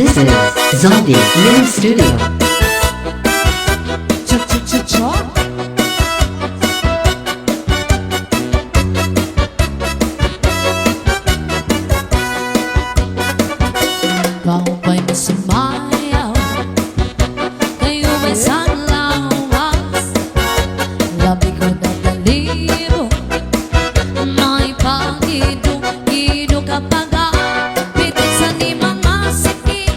This is Zombie Mini Studio. Kau ba'y sumayaw? Kayo ba'y sanlawas? Labi ko na talibo, may pag-idog-idog kapag pitik sa ni mga sikip,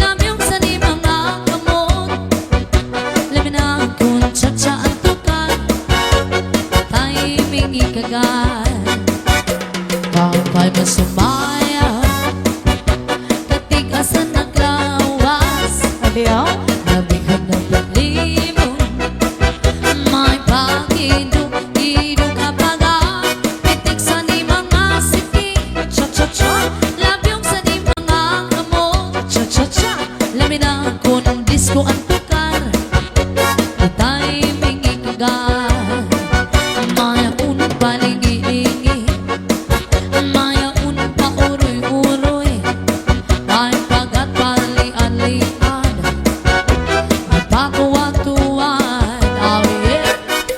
labyong sa ni mga kamot, labi na kung tsa-tsa ang tukad, timing ikagad. Kau ba'y sumayaw? Katigasan ng lawas, nabighan ng problemo, may pag-idog-idog kapag pitik sa ni mga sikip, cha-cha-cha, labyong sa ni mga kamot, cha-cha-cha, labi na kung disco ang tukar, di timing ikagad, maya unang palingi-lingi, maya unang pauroy-uroy, may pagat pali-alian, may pakuwatuan, oh yeah.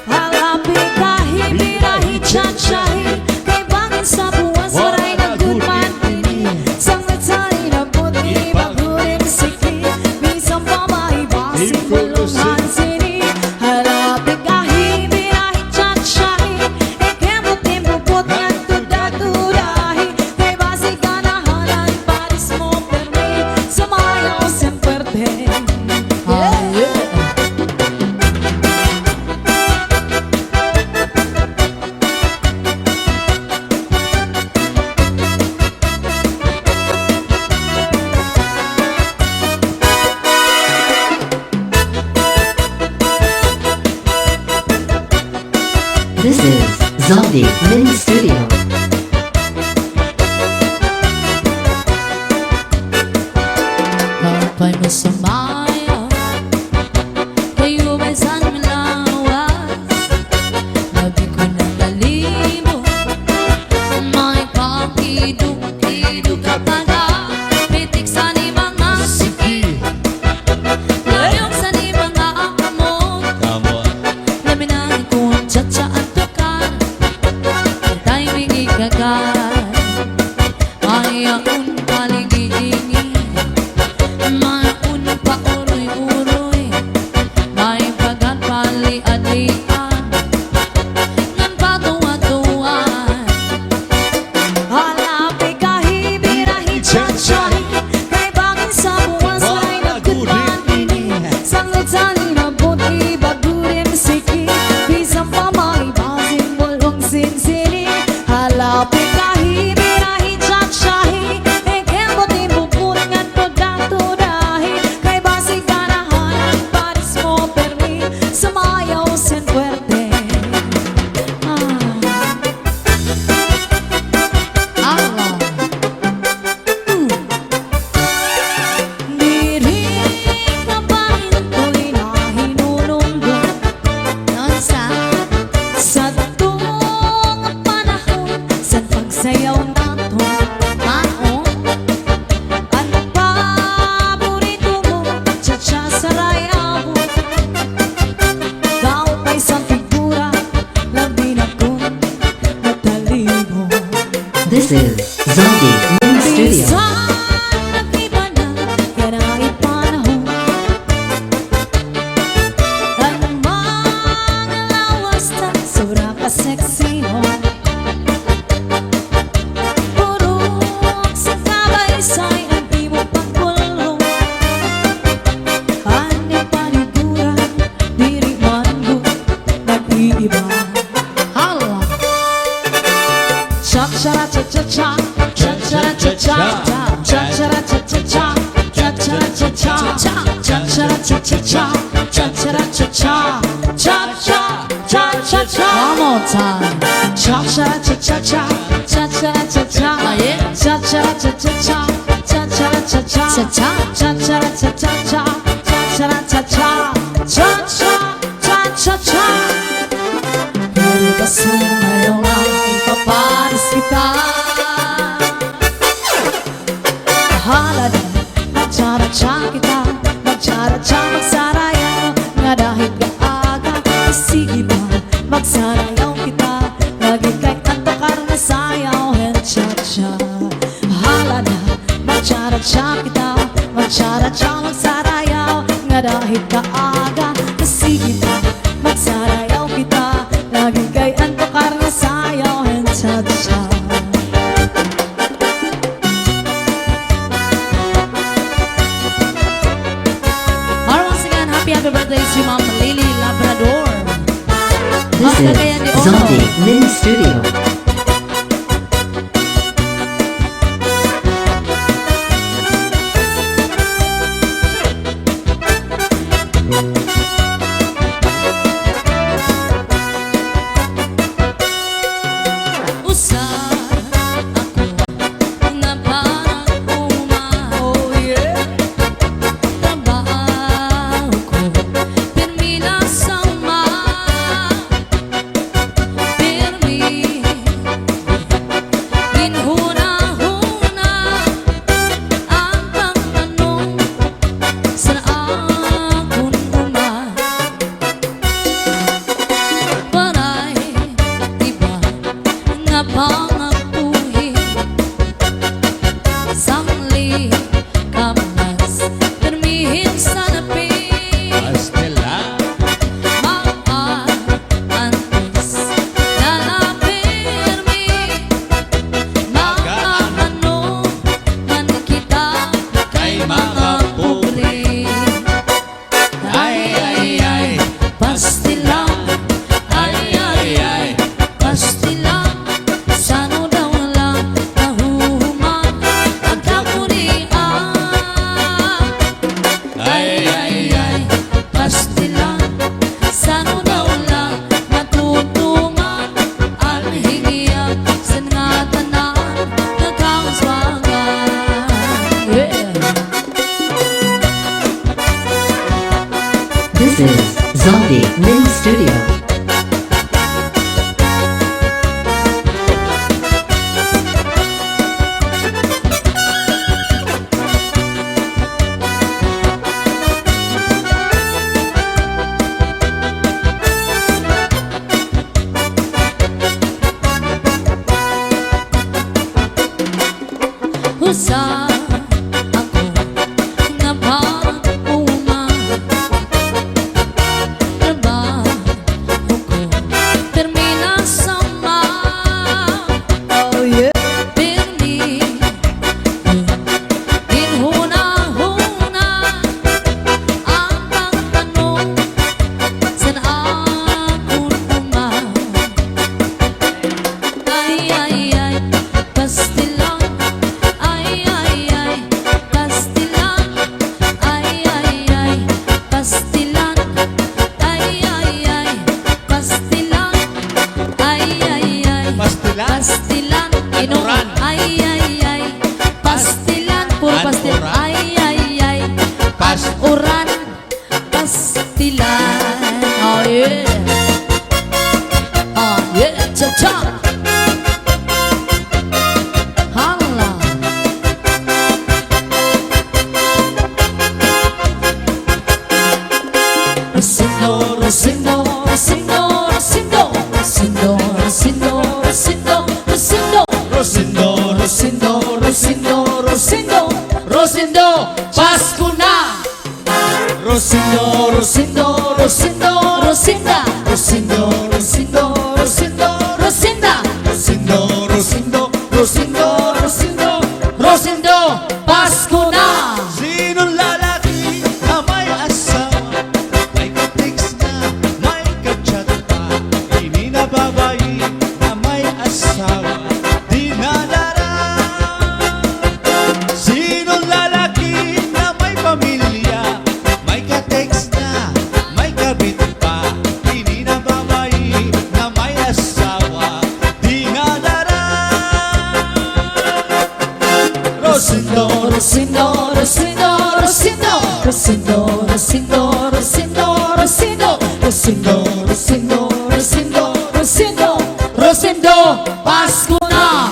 Halapi kahit birahi tsatsyahi, kay bangin sa buwan saray na gudman pini, sangat sari na puti bagurin siki, minsan pa maibasi kulungan sini. Halapi kahit birahi tsatsyahi, ikemot-imupot nga tuda-tudahi, kay basi ganahanan paris mo permi, sumayaw semperte. Ah, yeah. This is Zombie Mini Studio. Kau ba'y sumayaw? Kayo ba'y sanlawas? Labi ko na talimo, may pag-idog-idog kapag pitik sa ni mga sikip, labyong sa ni mga kamot, labi na kung tsa-tsa ang tukar, di timing ikagad, maya un palingi-lingi, may unang pauroy-uroy, may pagat pali-alian, ngan patuwa-tuwan. Halapi kahit birahi tsatsyahi, kay bangin sa buwan saray na gudman pini, sangat sari na puti bagurin siki, bisan pa maibasin bulong sinsini. Halapi kahit birahi tsatsyahi, ikemot-imupot nga tuda-tudahi, kay basi ganahanan paris mo permi, sumayaw sen fuerte. Diri ka ba ko'y nahinulungkot sa tuong panahon sa pagsayaw nato? Ano paborito mo? Cha-cha sarayaw, kau pa'y sa figura, labi na kung natalimo. This is Zombie Mini Studio. Bisan nag-iba na karangay panahon, ang mga lawas na sobra ka-sexy mo, purok sa kabaysay ang di mo pagkulong, paniguran, diri man mo nag-iiba. Hala! Cha-cha-cha-cha-cha, cha-cha-cha-cha, cha-cha-cha-cha-cha, cha-cha-cha-cha, cha-cha-cha-cha, cha-cha-cha-cha, cha-cha-cha-cha. One more time. Cha-cha-cha-cha-cha, cha-cha-cha-cha, Ah, yeah? cha-cha-cha-cha-cha, cha-cha-cha-cha, Cha-cha. cha-cha-cha-cha, cha-cha-cha-cha, cha-cha-cha-cha. Pero basta ngayon ay ipaparis kita, bahala na kita magtsara-tsa magsarayaw nga dahil kaaga sige ba magsarayaw kita lagi kay kanto karna sayaw and cha-cha hala na magtsara-tsa kita magtsara-tsa magsarayaw nga dahil kaaga sige ba magsarayaw kita lagi kay kanto karna sayaw and cha-cha. Happy birthday si Ma'am Lily Labrador. This Cagayan de is Oro. Zombie Mini Studio. This is Zombie Mini Studio. Usa ako na parang uma. Trabaho ko termina sama. Oh yeah. Permi hinhuna-huna ang pagtanong saan akong uma. Ay, pastilan. Pastilan, inuran. Ay, pastilan, puro pastilan. Ay, uran, pastilan. Oh yeah, cha-cha. Hala. Rosindo, Rosindo, Rosindo, Rosindo, Rosindo, Rosindo, Rosindo, Rosindo, Rosindo, Rosindo, Rosindo, Rosindo, Rosindo, Pasko na! Rosindo, Rosindo, Rosindo, Rosinda, Rosindo, Rosindo, Rosindo, Rosinda, Rosindo, Rosindo, Rosindo, Rosindo, Rosindo, Pasko na! Sinong lalaki na may asawa, may ka-text na, may ka-chat pa, hindi na babae na may asawa, di nadara. Sinong lalaki na may pamilya, may ka-text na, may kabit pa, hindi na babae na may asawa, di nadara. Rosindo, Rosindo, Rosindo, Rosindo, Rosindo, Rosindo, Rosindo, Rosindo, Rosindo, Rosindo, Rosindo, Rosindo, Rosindo, Pasko na!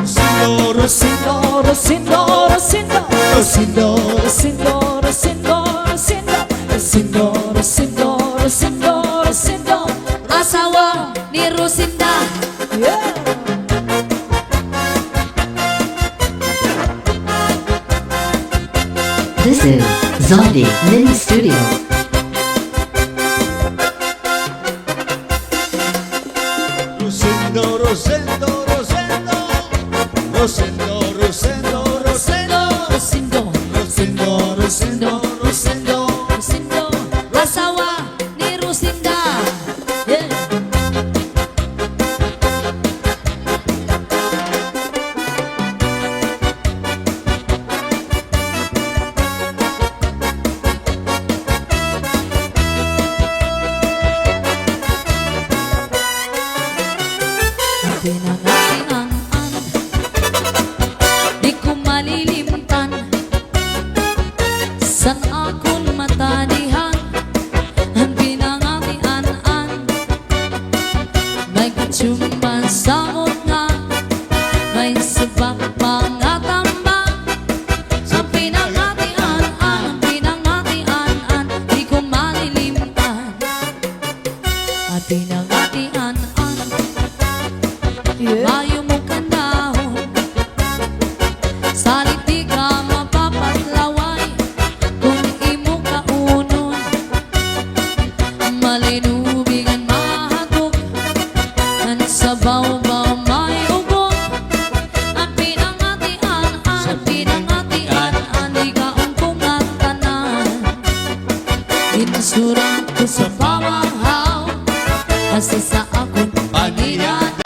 Rosindo, Rosindo, Rosindo, Rosindo, Rosindo, Rosindo, Rosindo, Rosindo, Rosindo, Rosindo, Rosindo, Rosindo, asawa ni Rosinda. Yeah. This is Zombie Mini Studio. Rosendo, Rosendo, Rosendo, Rosendo, Rosendo, Rosendo, Rosindo, Rosendo, Rosendo, Rosendo. Rosindo, asawa ni Rosinda. Yeah. Pinangatian, di ko malilimtan. San akong matadihan, ang pinangatian, may katsumban sa mukha, may sabak pangatamba. Ang pinangatian, di ko malilimtan. At pinangatian, Mayo mo kanahon, salit di ka mapapatlaway, kung imo kaunon, malinubigan mahagok, ang sabaw-baw may ugok. Ang pinangatian, di ka ungkong at tanan. Insurang ko sa pamahaw, kasi sa akong paninadaw.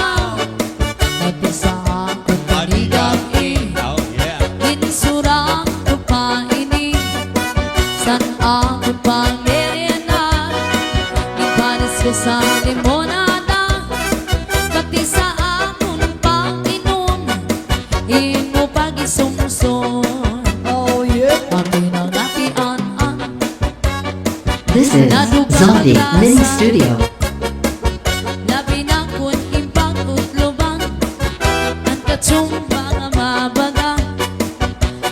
Sa akong paligid, Oh yeah. insurang ko pa ini. San ako pang merienda, ipanis ko sa limonada. Pati sa akong pang-inom, imo pag-isumson. Oh yeah. Ang pinangatian, This is Zombie Mini Studio. labi na kun impang utloban, ang katsumba nga mabaga.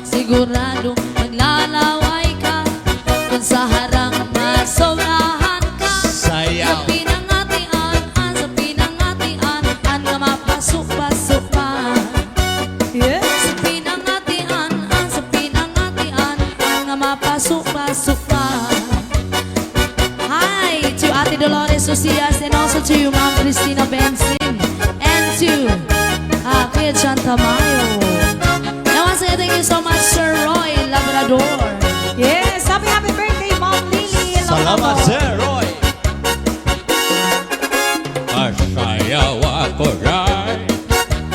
Sigurado maglalaway ka, kung sa harang masobrahan ka. Sayaw. Sa pinangatian, nga mapasok-pasok pa. Sa pinangatian, nga mapasok-pasok pa. Hi to Ate Dolores Ocias and also to Ma'am Cristina Benson and to Kuya John Tamayo. And once again, thank you so much, Sir Roy Labrador. Yes, happy birthday, Mom Lily. Salamat, Sir Roy. Masayaw ako rin,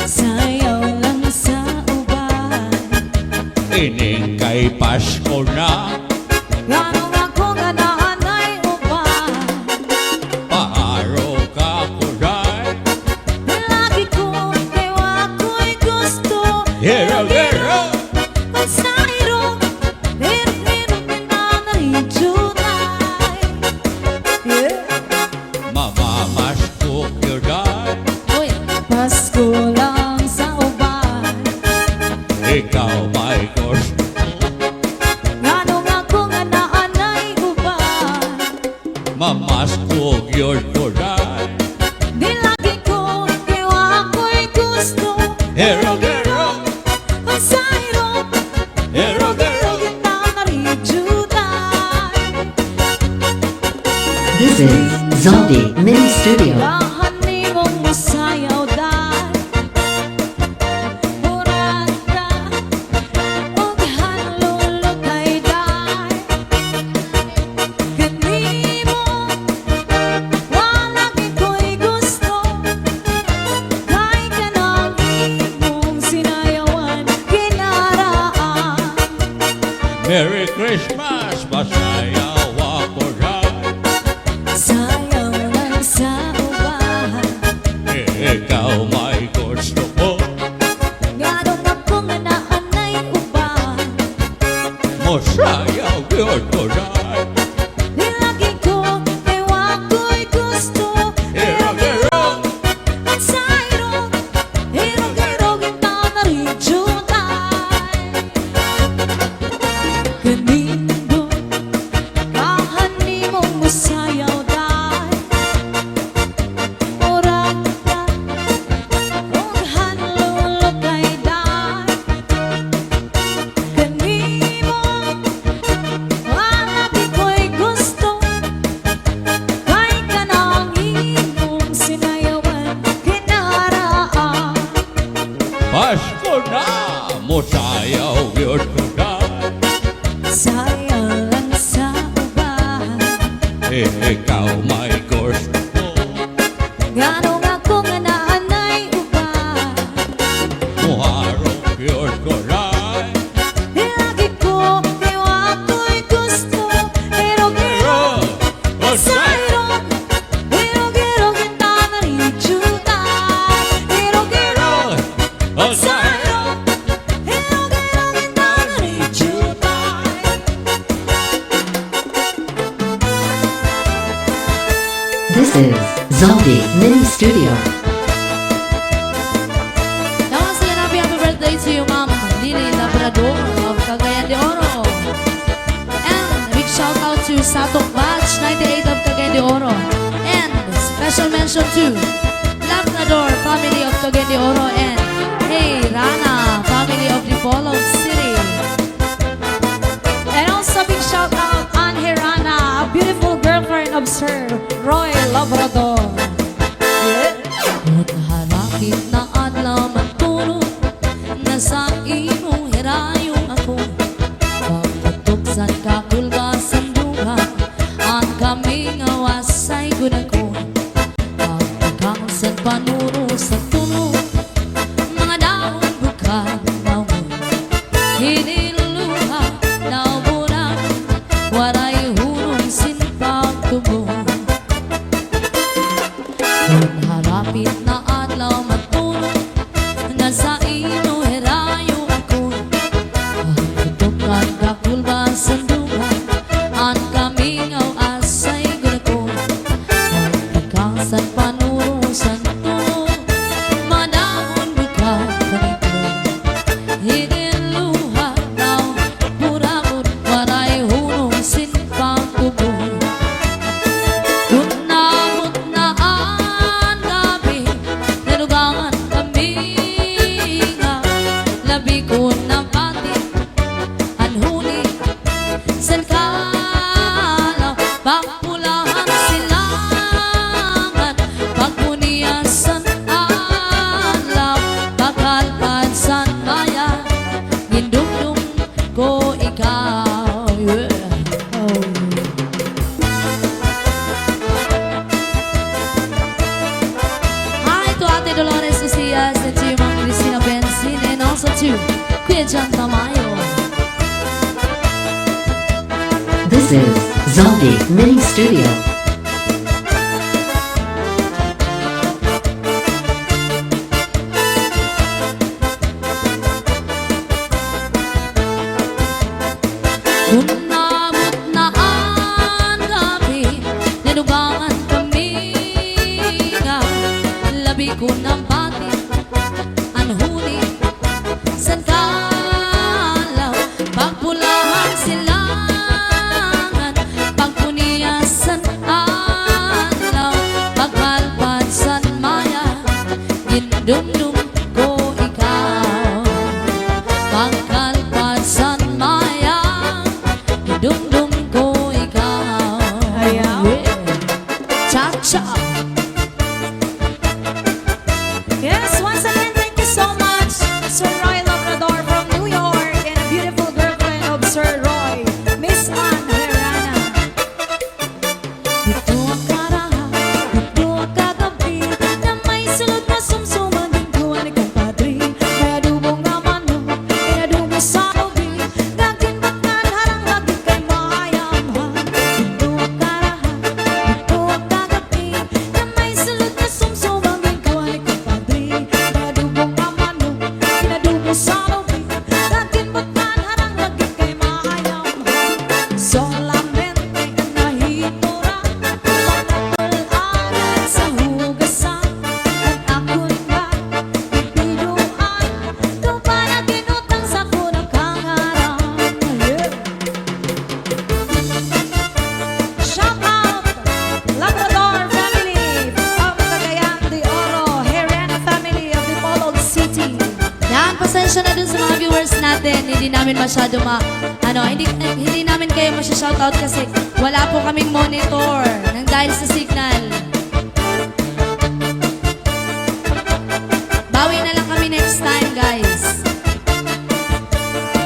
Sayaw lang sa uban, ining kay Pasko na, Ganong ako nga naanay uban. paharo ka ko rin. Lagi ko, ewa ko'y gusto. Hero, hero. Ang sairo, hirap-hirap pinanay-junay. Yeah. Mamamas ko rin, uy, Pasko lang sa uban. ikaw may gusto. Ganong ako nga naanay uban. Mamas ko yun ko rin. Di lagi ko, ewa ko'y gusto. Hero, hero. Ang sairo, Hero, hero. pinanay-junay. This is Zombie Mini Studio. Bahani mong masayaw dahil Murata og hanlulukay dahil Kanimo wala ko'y gusto. Kay ka ng imong sinayawan kinaraan. Merry Christmas, masayaw ako rin. Sayaw lang sa ubahan. Ikaw may gusto ko. Ganong ako nga naanay uban. Masayaw yun ko rin. Di lagi ko, ewa ko'y gusto. Hero, hero. Ang sairo, hirog-hirog yung tanariyunay. This is Zombie Mini Studio. Now, once again, happy birthday to you, Ma'am Lily Labrador of Cagayan de Oro. And a big shout out to Satok Batch 98 of Cagayan de Oro. And special mention to Labrador family of Cagayan de Oro and Hey Rana family of Dipolog City. And also big shout out on Hirana, a beautiful girlfriend of Sir Roy Labrador. At harapit na adlaw matulog na sa imong hirayong ako. Pagpatuksan ka kulga sa duha ang kaming awasay ko na ko. Pagpagkangsan panuro sa tunog mga daon bukal na mo. Hiniluluha na muna waray hunong sinpag tubo. Kung harapit na adlaw matulog na sa ino herayo ako. Pagtutukan kakulba sa duha ang kamingaw asay gulako. Pagkangsan panuro sa tunog manahon buka panito. Hiniluha daw burakot waray hunong sinpang tubo. Kunamot na ang gabi, nalugangan kami nga. Labi ko ng pati, anhuni, san kalaw, pagpulahan silangan, pagpuniyasan alaw, pagkalpad san maya, gindumdum ko ikaw. Yeah. Hi to Ate Dolores Ucias and to Ma'am Cristina Benzin and also to Kuya John Tamayo. This is Zombie Mini Studio. Kunamot na ang gabi, nalugangan kami nga. Labi ko ng pati, anhuni, san kalaw, pagpulahan silangan, pagpuniyasan alaw, pagkalpad san maya, gindumdum ko ikaw. Pagkalpad san maya, gindumdum ko ikaw. Ayaw. Yeah. Cha-cha. Yes, once again, thank you so much, Sir Roy Labrador from New York, and a beautiful girlfriend of Sir Roy, Miss Ann Herrana. Dito ang karaha, dito ang kagabi, na may sulod na sumsuman din ko ang compadre. May adubong nga manok, inadubo sa ubi, gagin bakal harang lagi kay maayamhan. Dito ang karaha, dito ang kagabi, na may sulod na sumsuman din ko ang compadre. May adubong nga manok, inadubo sa ubi, gagin bakal harang lagi kay maayamhan. Solamente nahitura, pagkakularan sa hugasan, at ako'y nga bibiluan, ito pa na tinutang sa kunang kangarang. Shout out, Labrador family of Cagayan de Oro, Herrana family of Dipolog City. Yan, pasensya na dun sa mga viewers natin. Hindi namin masyado hindi namin kayo masya-shoutout kasi wala po kaming monitor nang dahil sa signal. Bawi na lang kami next time, guys.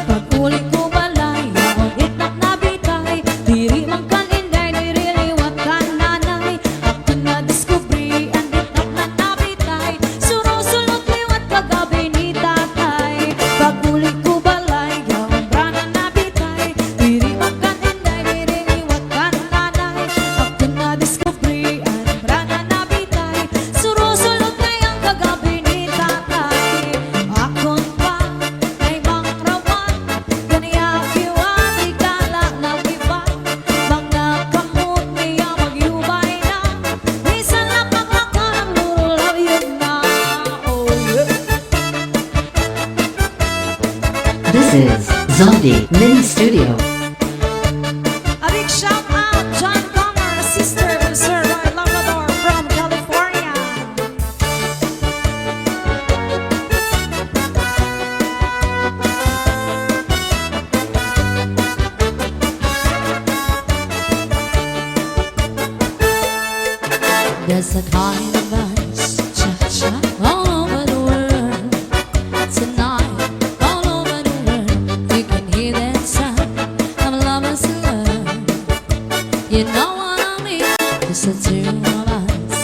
Pag-uli ko balay, ang itak na bitay, diri man kan inday, niriliwat ka nanay. Ako na diskubri, ang itak na nabitay, surusulot liwat kagabi ni tatay. Pag-uli ko balay, ang brana na bitay, diri man kan inday, niriliwat ka nanay. Ako na diskubri, ang brana na bitay, surusulot kay ang kagabi ni tatay. Zombie Mini Studio. A big shout out, John Comer, sister of Sir Roy Labrador from California. There's a kind of ice, cha-cha, all over the world. Tonight, all over the world, you can hear that sound of lovers in love. You know what I mean? It's the two of us,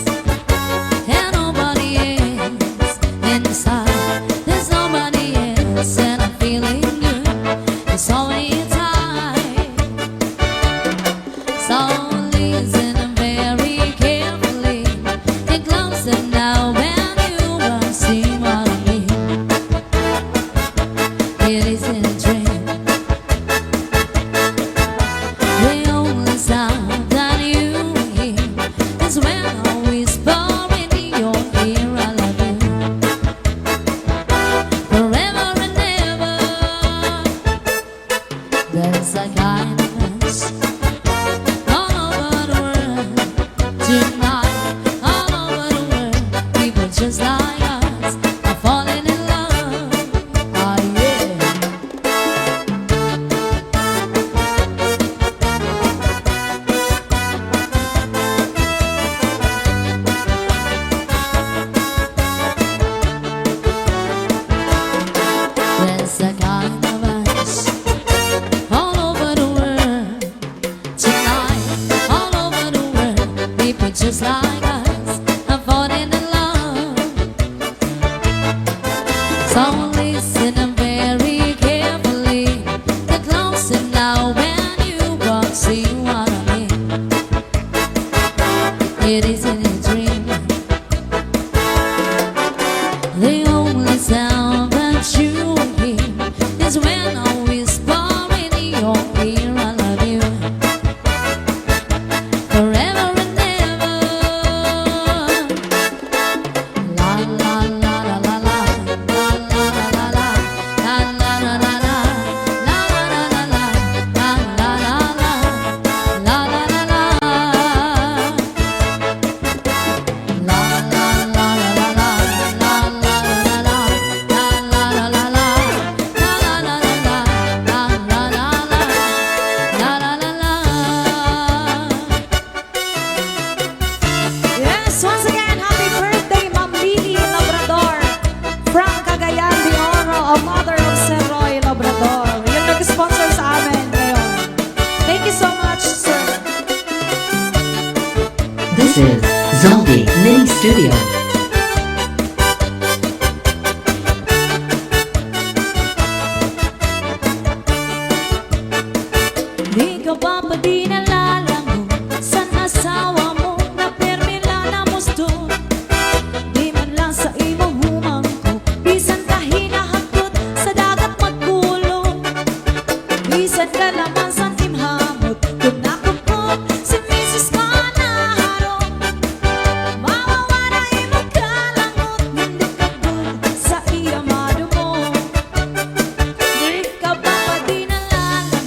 and nobody else inside. There's nobody else, and I'm feeling good. It's only time, so listen very carefully. Get closer now, and you will see what I mean. It isn't a dream. The only sound that you hear is when I whisper in your ear, I love you forever and ever. There's a kind of us all over the world tonight, all over the world. People just like us are falling in love. Oh yeah. There's a kind of us all over the world tonight, all over the world. People just like us are falling in love. So listen very carefully. Get closer now, when you won't see what I mean. It isn't a dream. The only sound that you hear is when I whisper in your ear, I love you forever and ever. La la la la la la, la la la la la, la la la la la, la la la la la, la la la la, la la la la. La la la la la la, la la la la la, la la la la la, la la la la la, la la la la, la la la la. Yes, once again, happy birthday, Ma'am Lily Labrador from Cagayan de Oro, a mother of Sir Roy Labrador. Yung nag-sponsor sa amin ngayon. Thank you so much, sir. This is Zombie Mini Studio. Di ka ba pa di nalalago sa asawa mo na permila na musto? Di man lang sa imo humangko, bisan ka hinahagot sa dagat magkulong. Bisan ka naman sa timhamot, kung nakupot si Mrs. ka na harong. Mawawala imo kalangot, hindi ka good sa iyamado mo. Di ka ba pa di nalalago?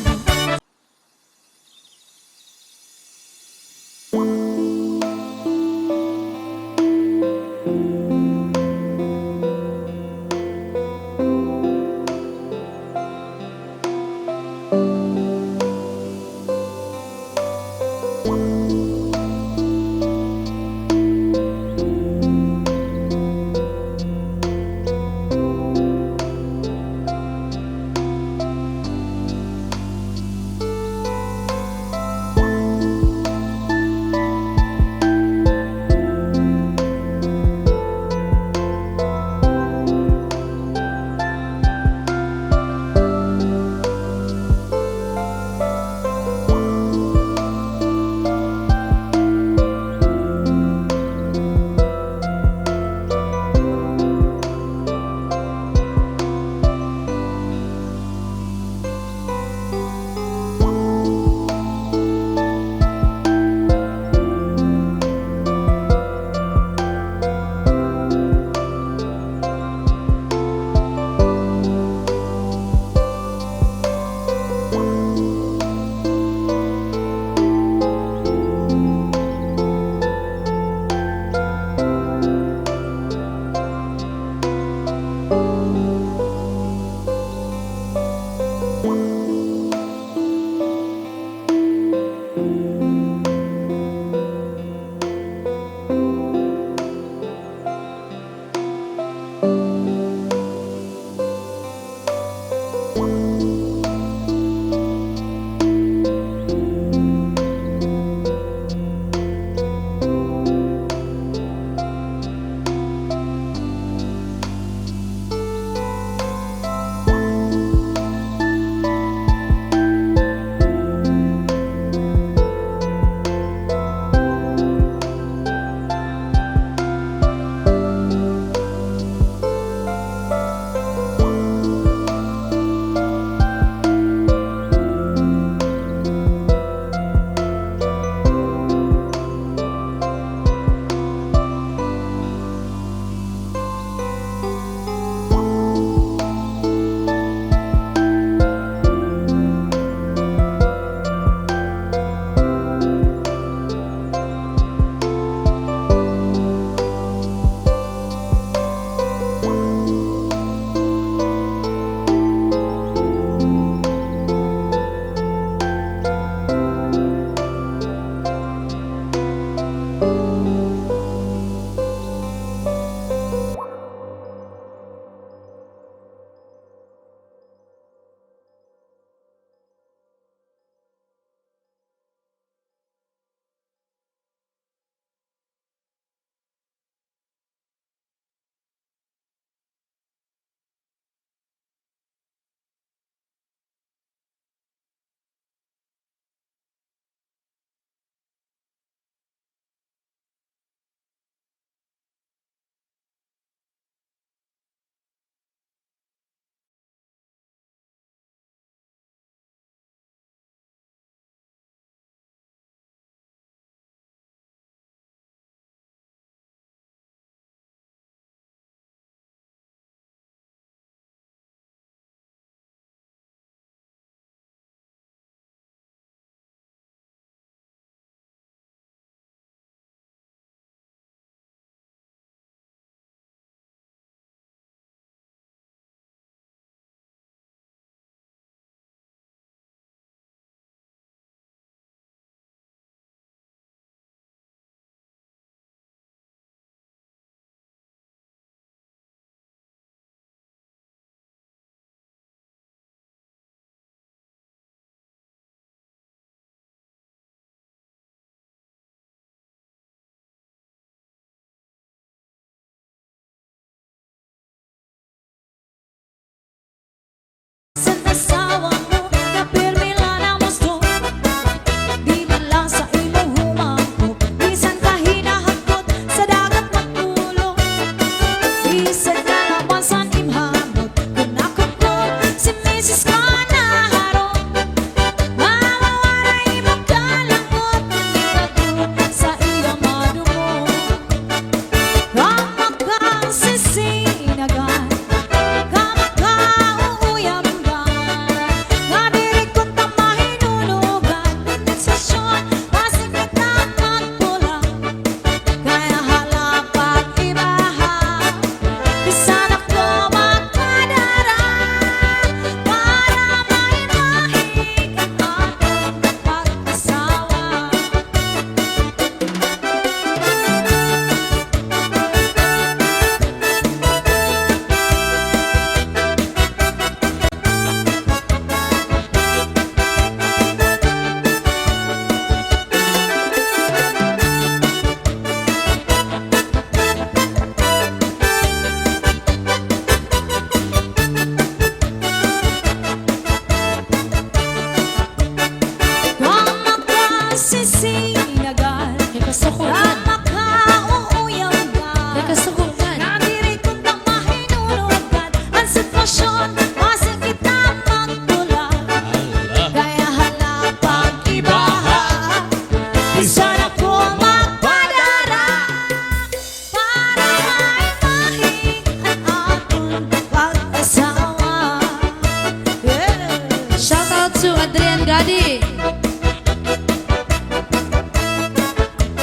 to Adrian Gadi.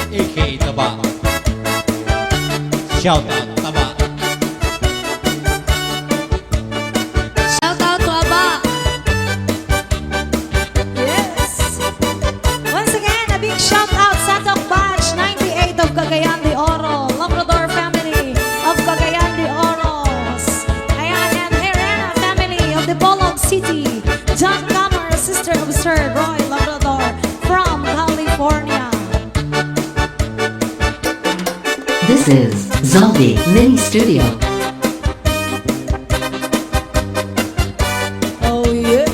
A.K. Taba. Shout out, Taba. Shout out to Aba. Yes! Once again, a big shout out sa Tok Batch 98 of Cagayan de Oro, Labrador family of Cagayan de Oros. Ayan, and Herrera family of the Bolog City. John Camer, sister of Sir Roy Labrador from California. This is Zombie Mini Studio. Oh yeah!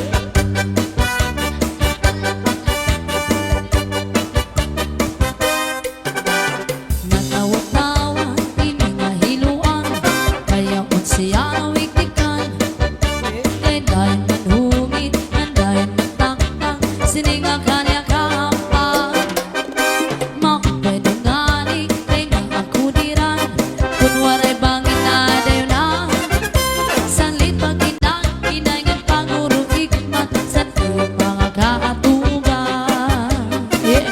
Natawa-tawa, iningahiluan, kaya unsiya ang wiktikan. Endahin man humit, endahin man taktak, sininga kanya kahampan. Makapwedungani, kay nga akudiran, kunwaray bangin na dayo na. Sanlit pagkinang, inayngan panguro ikmat, sa tuyong mga kaatugan. Yeah.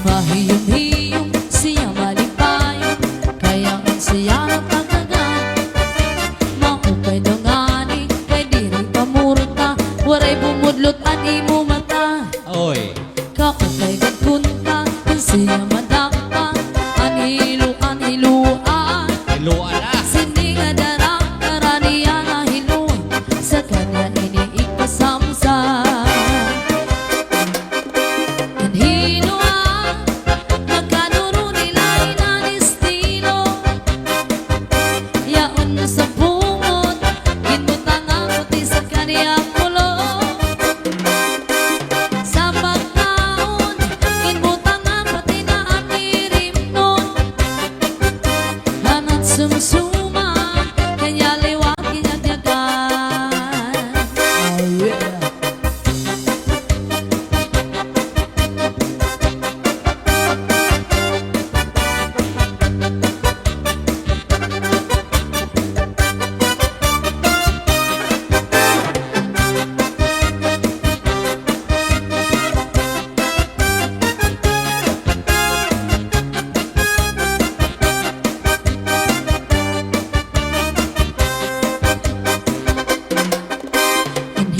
Mahiyong-hiyong siya malipayon, kaya ang siya natagagan. Maupay dungani, kay diri pamurta, waray bumudlot ang imo mata. Oy. Kaupay gagkunta, ang siya madakpa, anhiluan. Iluan na. Sininga darang karaniya na hilo, sa kanya iniikasamsa. Ang hinuan, magkanuro nila inan estilo. Yaon sa bungot, kinbutang ang puti sa kanya kulo. Sa pagkaon, kinbutang ang pati na ang irim nun. Hanat sumsuma, kanya liwag kinagyagan. Oh yeah.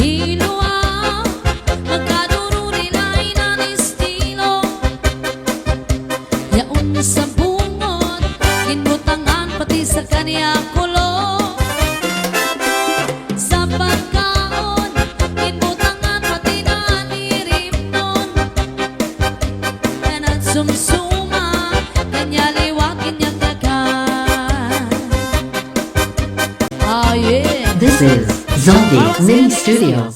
Hinhilua, magkaduro nila inan estilo. Yaon sa bungot, kinbutangan pati sa kanya kulo. Sa pagkaon, kinbutangan pati na anirim nun. Kanat sumsuma, kanya liwag kinagyagan. Oh yeah. This is Zombie Mini Studio.